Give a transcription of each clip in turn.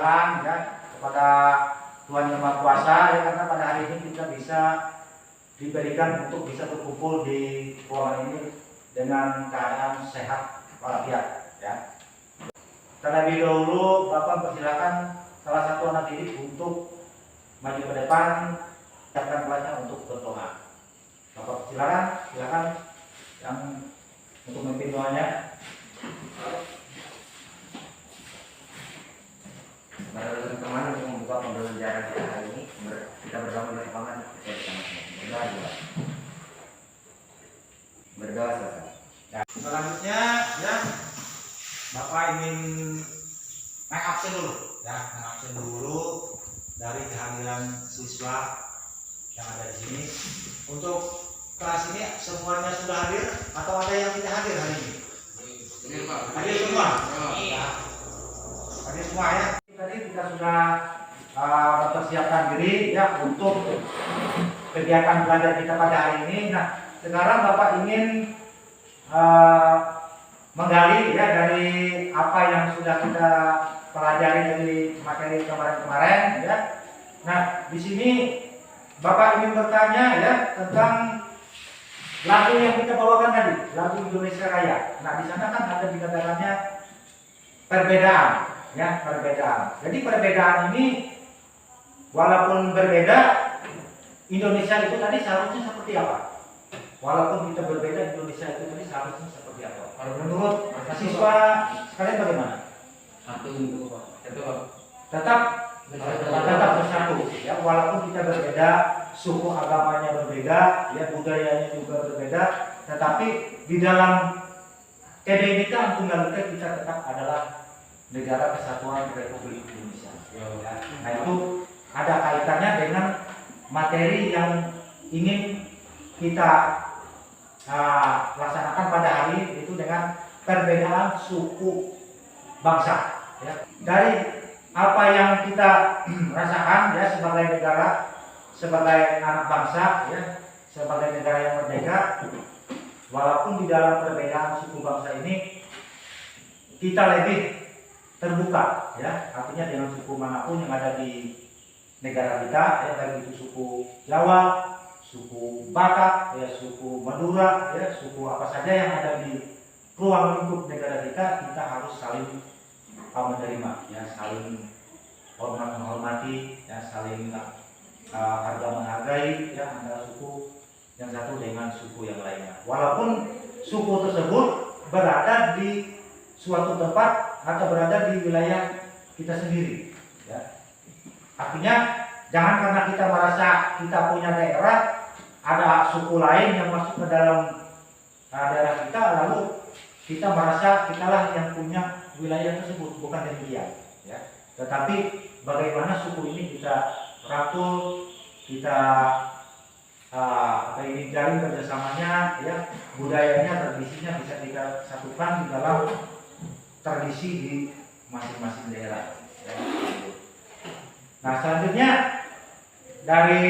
bersyukuran ya kepada Tuhan Yang Maha Kuasa ya, karena pada hari ini kita bisa diberikan untuk bisa berkumpul di ruangan ini dengan keadaan sehat walafiat ya. Terlebih dahulu Bapak persilakan salah satu anak didik untuk maju ke depan, siapkan kelasnya untuk berdoa. Bapak silakan yang untuk memimpin doanya. Teman-teman, untuk membuka pembelajaran kita hari ini, kita berdoa bersama berdoa selesai. Ya, selanjutnya ya Bapak ingin naik absen dulu ya, naik absen dulu dari kehadiran siswa yang ada di sini. Untuk kelas ini semuanya sudah hadir atau ada yang tidak hadir hari ini? Hadir semua. Ya. Hadir semua ya. Tadi kita sudah mempersiapkan diri ya untuk kegiatan belajar kita pada hari ini. Nah, sekarang Bapak ingin menggali ya dari apa yang sudah kita pelajari dari materi kemarin-kemarin ya. Nah, di sini Bapak ingin bertanya ya tentang lagu yang kita bawakan tadi, lagu Indonesia Raya. Nah, di sana kan ada dikatakannya perbedaan ya, perbedaan. Jadi perbedaan ini walaupun berbeda, Indonesia itu tadi seharusnya seperti apa? Walaupun kita berbeda, Indonesia itu tadi seharusnya seperti apa? Kalau menurut mahasiswa sekalian bagaimana? Tetap bersatu ya, walaupun kita berbeda, suku agamanya berbeda, ya budayanya juga berbeda, tetapi di dalam Tbk Tunggal Ika kita tetap adalah negara kesatuan Republik Indonesia. Ya. Nah, itu ada kaitannya dengan materi yang ingin kita laksanakan pada hari ini, itu dengan perbedaan suku bangsa ya. Dari apa yang kita rasakan ya sebagai negara, sebagai anak bangsa ya, sebagai negara yang merdeka, walaupun di dalam perbedaan suku bangsa ini kita lebih terbuka ya, artinya dengan suku manapun yang ada di negara kita ya, baik itu suku Jawa, suku Batak, ya suku Madura, ya suku apa saja yang ada di ruang lingkup negara kita harus saling menerima, ya saling hormat menghormati, ya saling harga menghargai, ya antara suku yang satu dengan suku yang lainnya. Walaupun suku tersebut berada di suatu tempat atau berada di wilayah kita sendiri, ya. Artinya jangan karena kita merasa kita punya daerah, ada suku lain yang masuk ke dalam daerah kita, lalu kita merasa kitalah yang punya wilayah tersebut. Bukan demikian ya. Tetapi bagaimana suku ini kita rangkul, kita ini jalin kerjasamanya ya, budayanya, tradisinya bisa kita satukan di dalam tradisi di masing-masing daerah ya. Nah, selanjutnya dari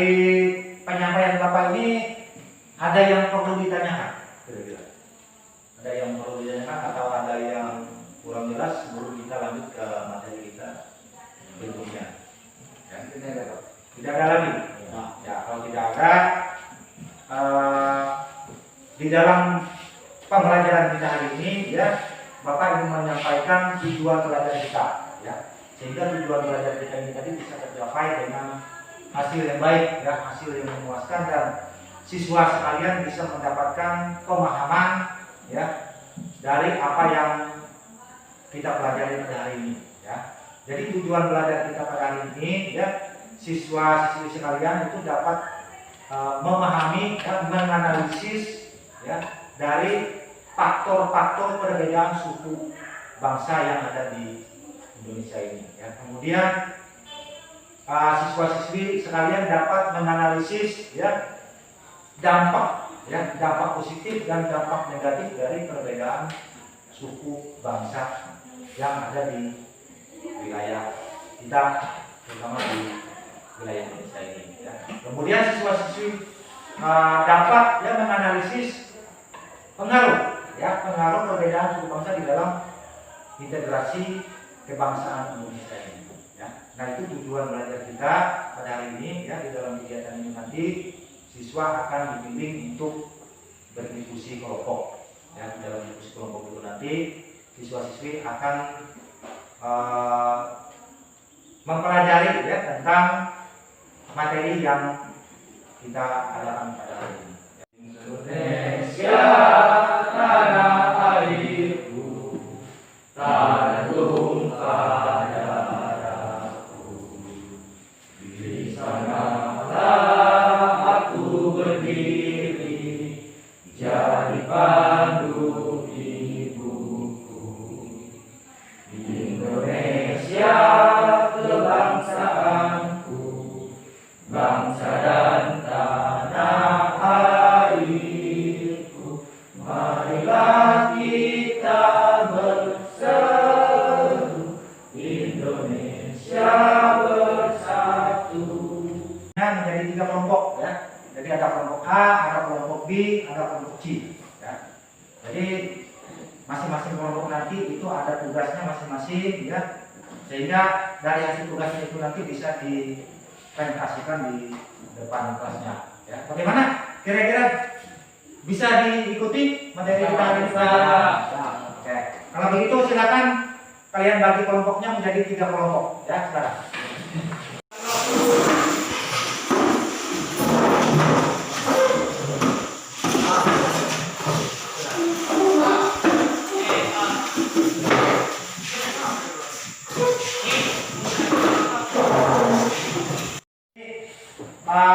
penyampaian Bapak ini ada yang perlu ditanyakan? Kira-kira ada yang perlu ditanyakan atau ada yang kurang jelas sebelum kita lanjut ke materi kita berikutnya? Ya, tidak ada lagi. Nah, ya kalau tidak ada, di dalam pembelajaran kita hari ini ya, Bapak ingin menyampaikan tujuan belajar kita ya, sehingga tujuan belajar kita ini tadi bisa tercapai dengan hasil yang baik ya, hasil yang memuaskan, dan siswa sekalian bisa mendapatkan pemahaman ya dari apa yang kita pelajari pada hari ini ya. Jadi tujuan belajar kita pada hari ini ya, siswa-siswi sekalian itu dapat memahami dan menganalisis ya dari faktor-faktor perbedaan suku bangsa yang ada di Indonesia ini ya. Kemudian siswa-siswi sekalian dapat menganalisis ya dampak positif dan dampak negatif dari perbedaan suku bangsa yang ada di wilayah kita, terutama di wilayah Indonesia ini ya. Kemudian siswa-siswi dapat ya menganalisis pengaruh perbedaan suku bangsa di dalam integrasi kebangsaan Indonesia ini ya. Nah, itu tujuan belajar kita pada hari ini ya. Di dalam kegiatan ini nanti siswa akan dibimbing untuk berdiskusi kelompok ya. Di dalam diskusi kelompok itu nanti siswa-siswi akan mempelajari ya tentang materi yang kita adakan pada hari ini. Indonesia tanah airku, tanah tumpah darahku. Di sanalah aku berdiri, jadi pandu ibuku. Indonesia kebangsaanku, bangsa dan tanah airku. Marilah kita berseru, Indonesia bersatu. Menjadi 3 kelompok ya. Jadi ada kelompok A, ada kelompok B, ada kelompok C ya. Jadi masing-masing kelompok nanti itu ada tugasnya masing-masing ya. Sehingga dari hasil tugasnya itu nanti bisa dipresentasikan di depan kelasnya ya. Bagaimana? Kira-kira bisa diikuti materi kita hari ini? Oke. Kalau begitu silakan kalian bagi kelompoknya menjadi 3 kelompok ya sekarang.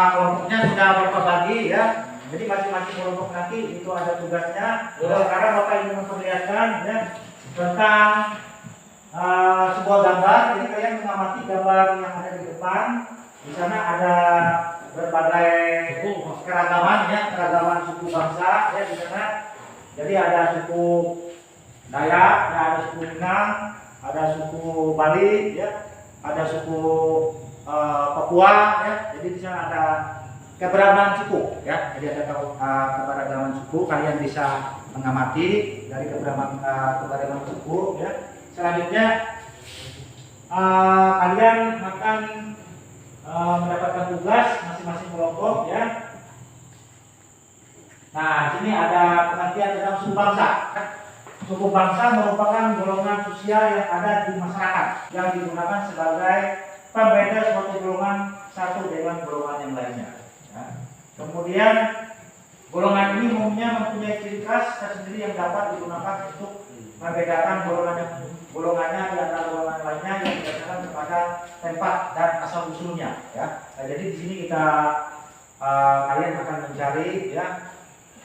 Kelompoknya sudah berbagi ya. Jadi masing-masing kelompok nanti itu ada tugasnya. Sekarang Bapak ingin memperlihatkan ya tentang sebuah gambar. Jadi kalian mengamati gambar yang ada di depan. Di sana ada berbagai keragaman ya, keragaman suku bangsa ya di sana. Jadi ada suku Dayak, ya, ada suku Minang, ada suku Bali ya, ada suku Papua ya. Jadi di sana ada keberagaman suku ya. Jadi ada keberagaman suku. Kalian bisa mengamati dari keberagaman suku ya. Selanjutnya kalian akan mendapatkan tugas masing-masing kelompok ya. Nah, sini ada pengertian tentang suku bangsa. Suku bangsa merupakan golongan sosial yang ada di masyarakat yang digunakan sebagai pembeda suatu golongan satu dengan golongan yang lainnya. Ya. Kemudian golongan ini umumnya mempunyai ciri khas tersendiri yang dapat digunakan untuk membedakan golongannya di antara golongan lainnya yang berdasarkan kepada tempat dan asal usulnya. Ya. Nah, jadi di sini kita kalian akan mencari ya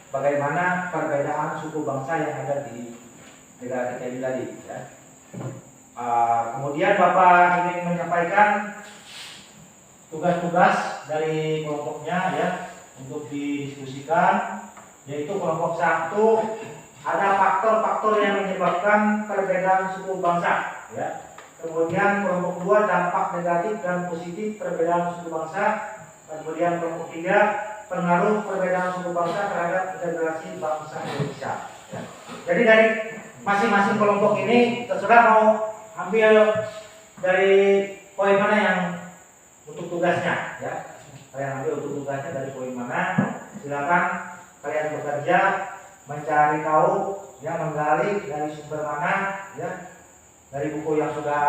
bagaimana perbedaan suku bangsa yang ada di negara kita ini tadi. Ya. Kemudian Bapak ingin menyampaikan tugas-tugas dari kelompoknya ya untuk didiskusikan, yaitu kelompok 1 ada faktor-faktor yang menyebabkan perbedaan suku bangsa ya. Kemudian kelompok 2 dampak negatif dan positif perbedaan suku bangsa. Kemudian kelompok 3 pengaruh perbedaan suku bangsa terhadap integrasi bangsa Indonesia ya. Jadi dari masing-masing kelompok ini terserah mau ambil dari poin mana yang untuk tugasnya ya. Kalian ambil untuk tugasnya dari poin mana, silakan kalian bekerja mencari tahu ya, menggali dari sumber mana ya, dari buku yang sudah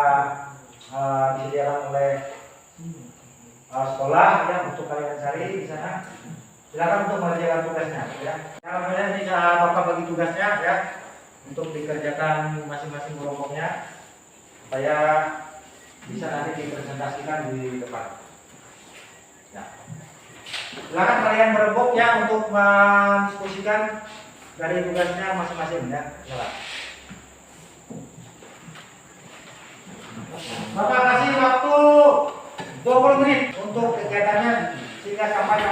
disediakan oleh sekolah ya untuk kalian cari di sana. Silakan untuk mengerjakan tugasnya ya. Kemudian ini Bapak bagi tugasnya ya untuk dikerjakan masing-masing kelompoknya supaya bisa nanti dipresentasikan di depan. Ya. Silakan kalian berebut ya untuk mendiskusikan dari tugasnya masing-masing ya. Silakan. Bapak kasih waktu 20 menit untuk kegiatannya sehingga sampai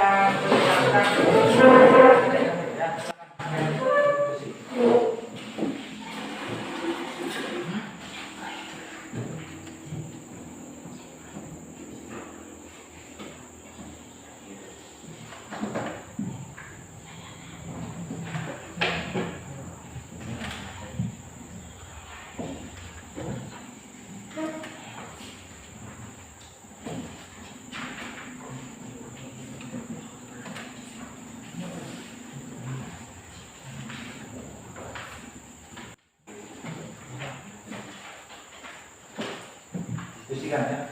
Bersihkan ya.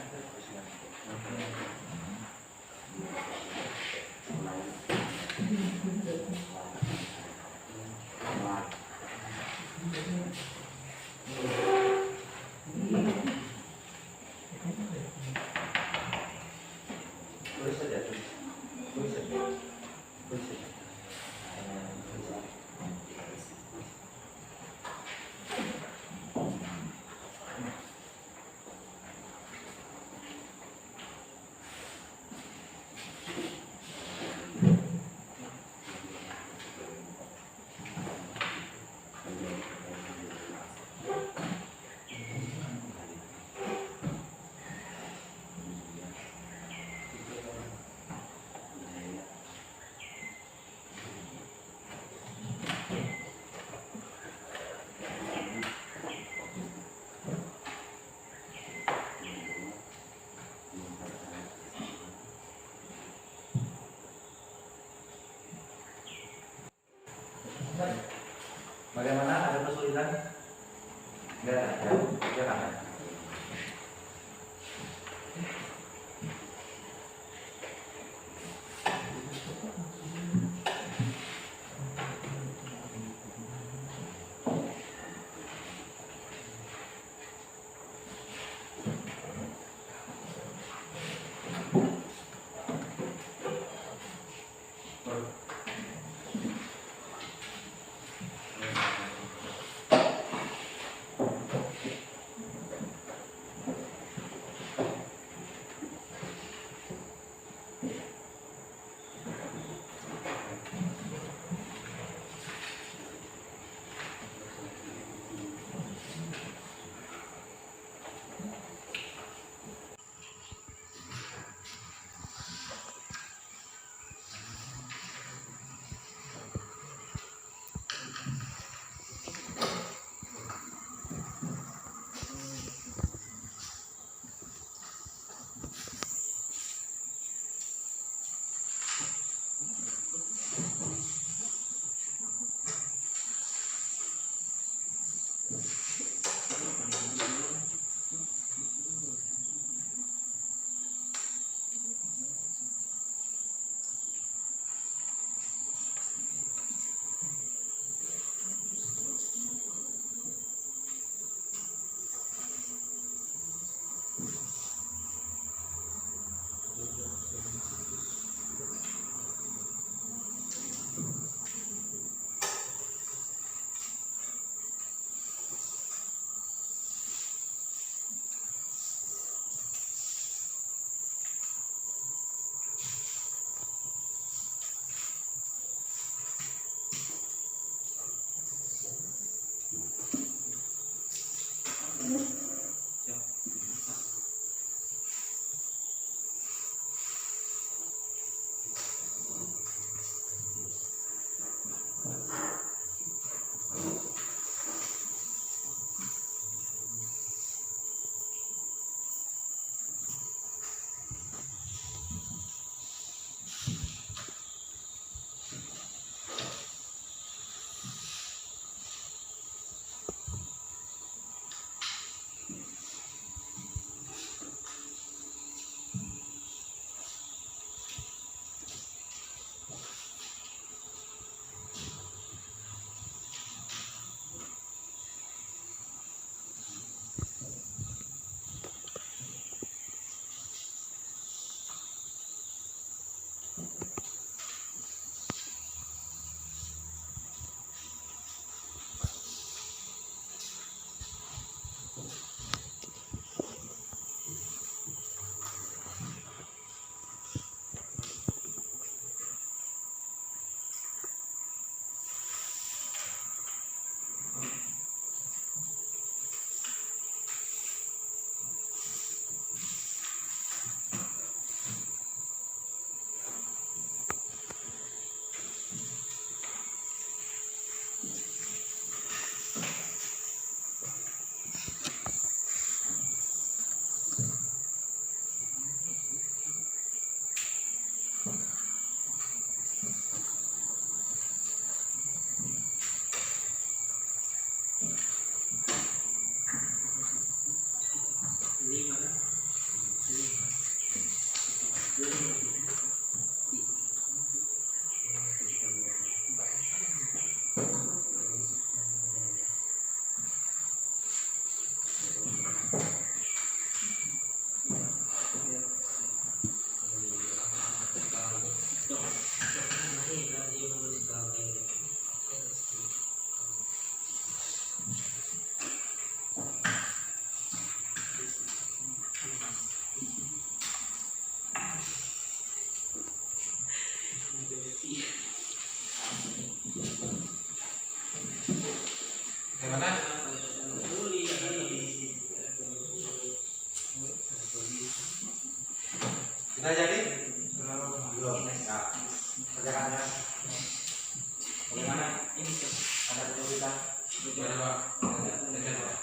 Tulis saja, tulis saja, tulis saja. Bagaimana, ada kesulitan? Enggak, ya kan. Sudah jadi? Belum. Nah, kerjaannya bagaimana? Ini ada kesulitan? Ada Pak. Ada Pak.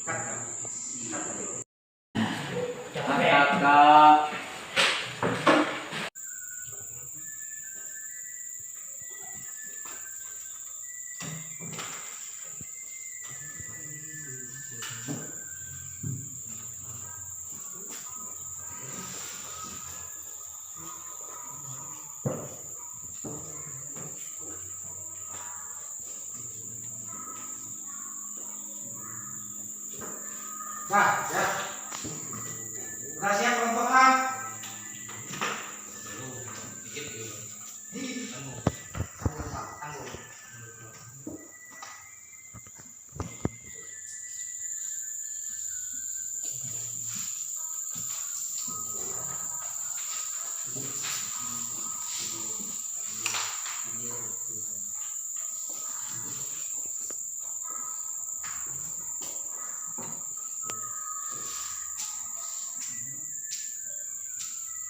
Kakak. Nah, ya. Sudah siap kelompok A? Tanggung, Pak, tanggung.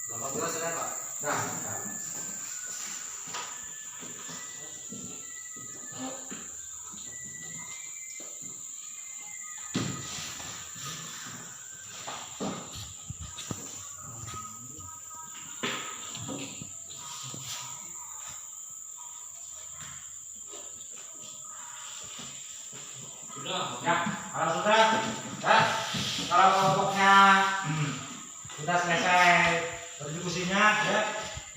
Kelompok 2 sudah Pak. Nah, Sudah. ya, kalau sudah, ya, kalau kelompoknya sudah selesai berdiskusinya, ya,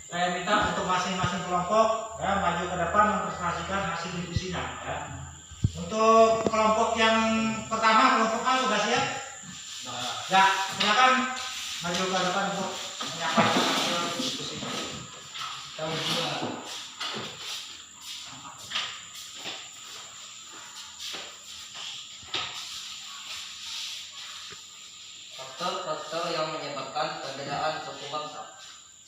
saya minta untuk masing-masing kelompok ya maju ke depan mempresentasikan hasil diskusinya. Ya. Untuk kelompok yang pertama, kelompok A sudah siap? Ya, silakan maju ke depan untuk menyampaikan hasil diskusinya. Tahun 2. Faktor-faktor yang menyebabkan perbedaan suku bangsa.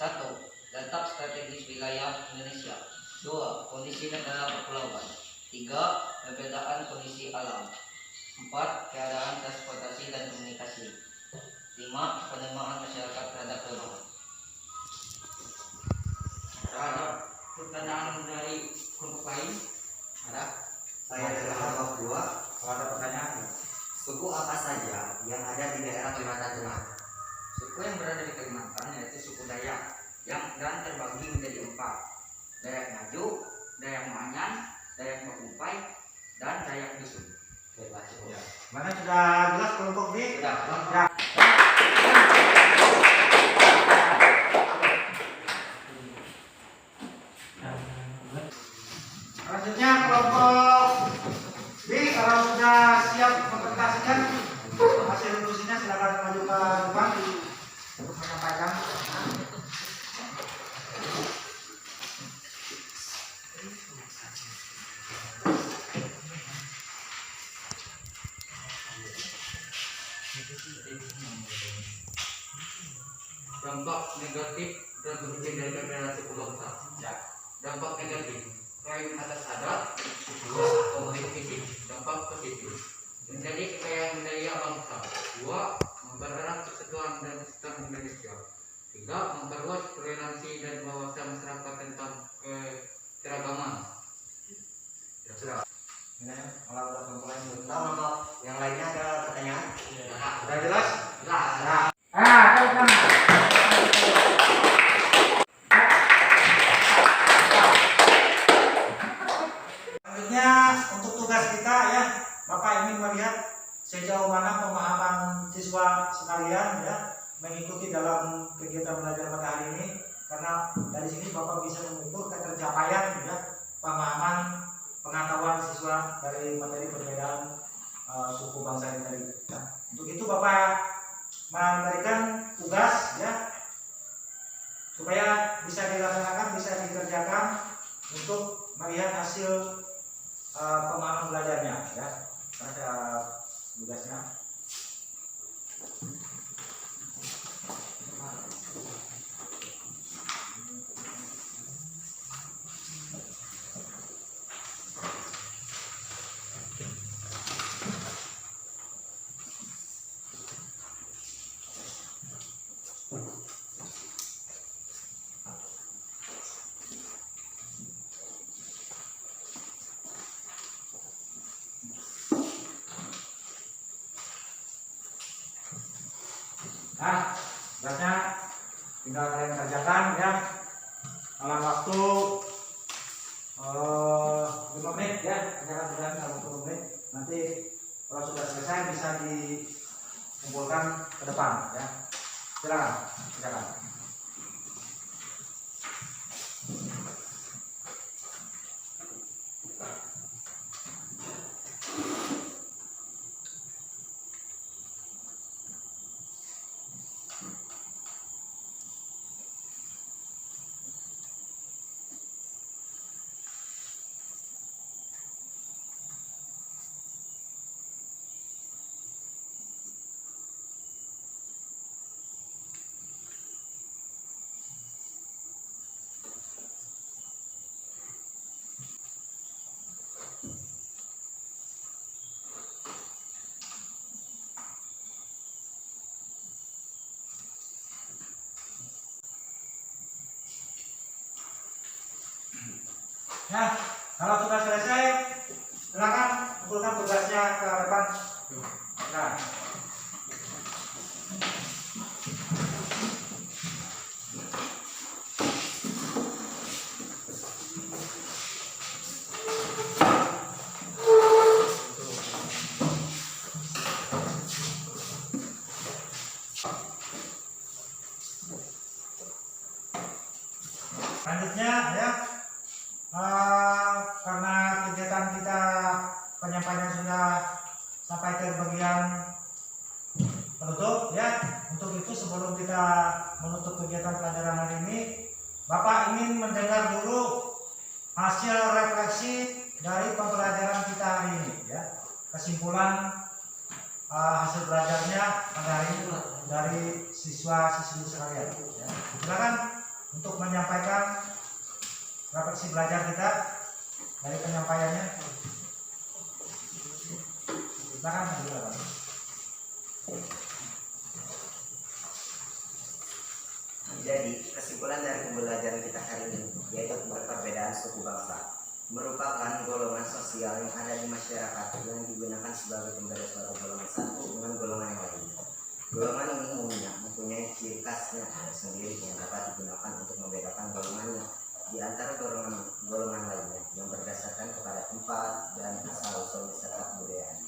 1. Letak strategis wilayah Indonesia. 2. Kondisi negara kepulauan. 3. Perbedaan kondisi alam. 4. Keadaan transportasi dan komunikasi. 5. Penerimaan masyarakat terhadap perubahan. Ada pertanyaan dari kelompok lain? Ada? Saya dari kelompok 2. Kalau ada pertanyaan, Suku apa saja yang ada di daerah Kalimantan Tengah? Suku yang berada di Kalimantan yaitu suku Dayak dan terbagi menjadi 4. Dayak Ngaju, Dayak Moanyan, Dayak Makumpai, dan Dayak Dusun. Baiklah, cukup. ya. Mana sudah jelas kelompok B? Sudah. Ya. Selanjutnya kelompok B, kalau sudah siap mempresentasikan hasil diskusinya silakan maju ke depan untuk menyampaikan. Dampak negatif dan berbeda dari suku bangsa. Ya. Dampak negatif kekayaan atas adat, dua kompetitif. Dampak positif menjadi kekayaan budaya bangsa. 2. Mempererat persatuan dan kesatuan Indonesia. 3. Memperluas toleransi dan wawasan masyarakat tentang keragaman. Ya, sudah. Ini kalau ada kelompok lain belum Tahu kelompok yang lainnya ada pertanyaan? sudah jelas? Jelas. Nah, tepuk tangan. Selanjutnya untuk tugas kita ya, Bapak ingin melihat sejauh mana pemahaman siswa sekalian ya mengikuti dalam kegiatan belajar pada hari ini, karena dari sini Bapak bisa mengukur ketercapaian ya pemahaman pengetahuan siswa dari materi perbedaan suku bangsa ini tadi. Nah, untuk itu Bapak memberikan tugas ya supaya bisa dilaksanakan, bisa dikerjakan untuk melihat hasil pemahaman belajarnya ya. Ada tugasnya. Nah, tugasnya tinggal kalian kerjakan ya dalam waktu 5 menit ya, kerjakan dalam 20 menit. Nanti kalau sudah selesai bisa dikumpulkan ke depan ya. Silakan kerjakan. Nah, kalau sudah selesai, silakan kumpulkan tugasnya ke depan. Nah, selanjutnya ya. Karena kegiatan kita penyampaian sudah sampai ke bagian penutup ya. Untuk itu sebelum kita menutup kegiatan pelajaran hari ini, Bapak ingin mendengar dulu hasil refleksi dari pembelajaran kita hari ini ya. Kesimpulan hasil belajarnya dari siswa-siswi sekalian ya. Silakan untuk menyampaikan refleksi belajar kita dari penyampaiannya. Silakan. Jadi, kesimpulan dari pembelajaran kita hari ini yaitu perbedaan suku bangsa merupakan golongan sosial yang ada di masyarakat yang digunakan sebagai pembeda suatu golongan satu dengan golongan yang lainnya. Golongan ini umumnya mempunyai ciri khasnya sendiri yang dapat digunakan untuk membedakan golongannya di antara golongan lainnya yang berdasarkan kepada tempat dan asal usul serta kebudayaan.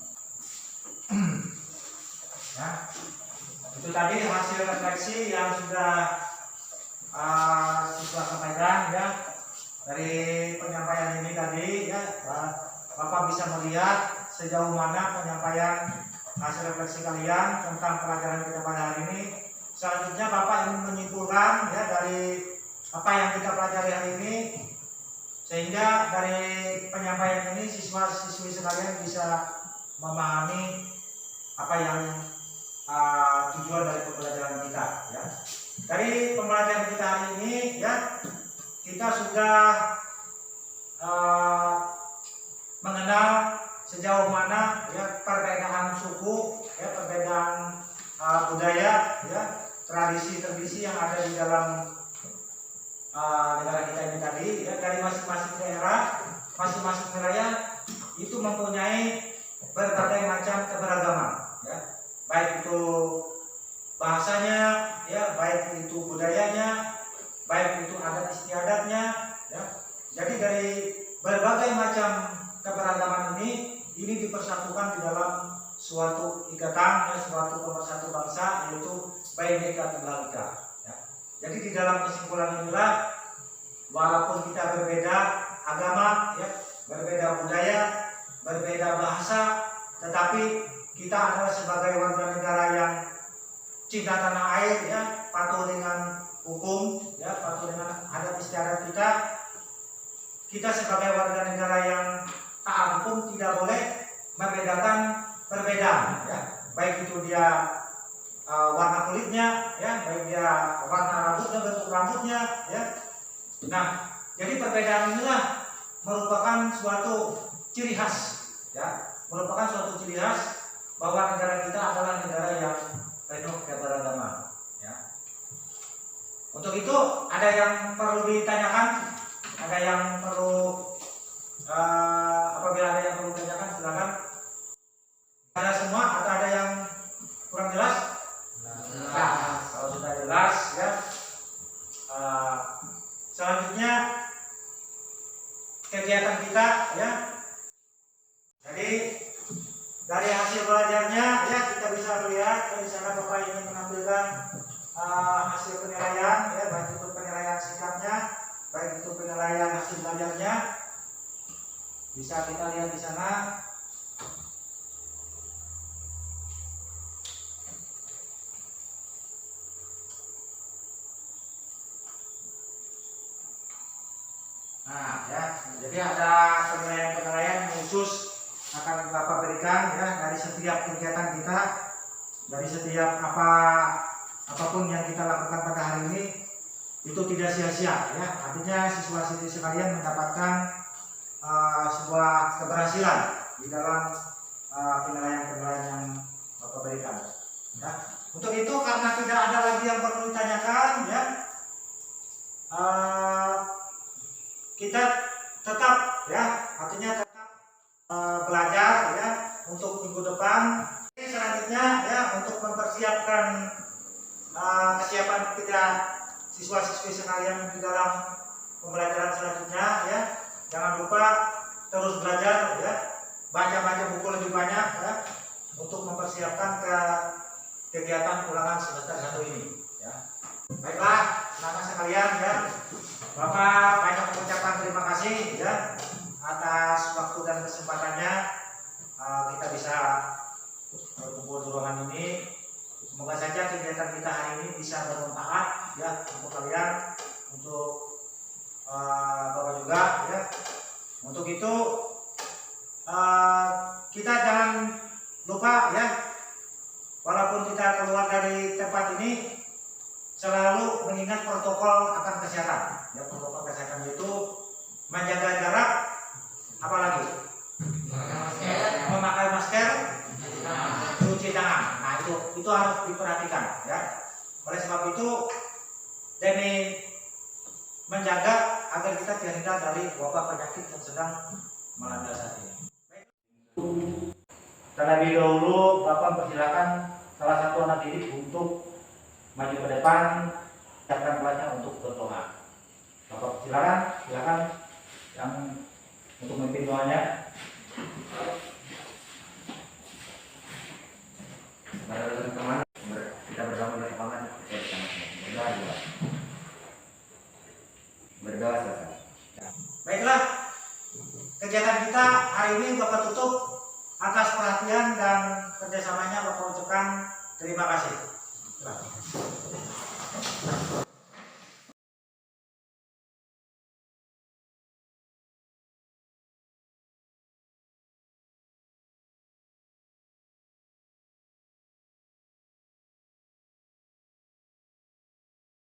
Ya, itu tadi hasil refleksi yang sudah siswa sampaikan ya. Dari penyampaian ini tadi ya, Bapak bisa melihat sejauh mana penyampaian hasil refleksi kalian tentang pelajaran kita pada hari ini. Selanjutnya Bapak ingin menyimpulkan ya dari apa yang kita pelajari hari ini, sehingga dari penyampaian ini siswa-siswi sekalian bisa memahami apa yang tujuan dari pembelajaran kita ya. Dari pembelajaran kita hari ini ya, kita sudah mengenal sejauh mana ya perbedaan suku ya, perbedaan budaya ya, tradisi-tradisi yang ada di dalam negara kita ini tadi ya. Dari masing-masing daerah, masing-masing wilayah itu mempunyai berbagai macam keberagaman ya, baik itu bahasanya ya, baik itu budayanya, baik itu adat istiadatnya ya. Jadi dari berbagai macam keberagaman ini dipersatukan di dalam suatu ikatan ya, suatu pemersatu bangsa, yaitu Bhinneka Tunggal Ika ya. Jadi di dalam kesimpulan inilah, walaupun kita berbeda agama ya, berbeda budaya, berbeda bahasa, tetapi kita adalah sebagai warga negara yang cinta tanah air ya, patuh dengan hukum ya, patuh dengan adat istiadat kita. Kita sebagai warga negara yang taat hukum tidak boleh membedakan perbedaan ya, baik itu dia warna kulitnya ya, baik dia warna rambutnya, bentuk rambutnya ya. Nah, jadi perbedaan inilah merupakan suatu ciri khas ya, merupakan suatu ciri khas bahwa negara kita adalah negara yang penuh keberagaman ya. Untuk itu ada yang perlu ditanyakan, ada yang perlu apabila ada yang perlu ditanyakan silakan. Ada semua atau ada yang kurang jelas? Nah, kalau sudah jelas ya. Selanjutnya kegiatan kita ya. Jadi dari hasil belajarnya ya kita bisa melihat di sana Bapak ingin menampilkan hasil penilaian ya, baik itu penilaian sikapnya, baik itu penilaian hasil belajarnya. Bisa kita lihat di sana. Nah, ya, jadi ada penilaian-penilaian khusus akan Bapak berikan ya dari setiap kegiatan kita, dari setiap apapun yang kita lakukan pada hari ini itu tidak sia-sia ya. Artinya siswa-siswi sekalian mendapatkan sebuah keberhasilan di dalam penilaian-penilaian yang Bapak berikan. Ya. Untuk itu karena tidak ada lagi yang perlu ditanyakan ya. Kita tetap ya, artinya tetap belajar ya untuk minggu depan. Selanjutnya ya untuk mempersiapkan kesiapan kita siswa-siswi sekalian di dalam pembelajaran selanjutnya ya. Jangan lupa terus belajar ya, baca-baca buku lebih banyak ya untuk mempersiapkan ke kegiatan ulangan semester 1 ini ya. Baiklah, teman-teman sekalian ya. Bapak banyak mengucapkan terima kasih ya atas waktu dan kesempatannya kita bisa berkumpul di ruangan ini. Semoga saja kegiatan kita hari ini bisa bermanfaat ya untuk kalian, untuk Bapak juga ya. Untuk itu kita jangan lupa ya, walaupun kita keluar dari tempat ini selalu mengingat protokol akan kesehatan. Ya, protokol kesehatan itu menjaga jarak, apalagi memakai masker, cuci tangan. Nah itu harus diperhatikan ya. Oleh sebab itu demi menjaga agar kita terhindar dari wabah penyakit yang sedang melanda saat ini. Terlebih dahulu Bapak persilakan salah satu anak didik untuk maju ke depan, siapkan kelasnya untuk berdoa. Bapak silakan yang untuk memimpin doanya. Mari teman-teman kita berdoa bersama. Berdoa selesai. Baiklah, kegiatan kita hari ini Bapak tutup. Atas perhatian dan kerjasamanya Bapak ucapkan terima kasih.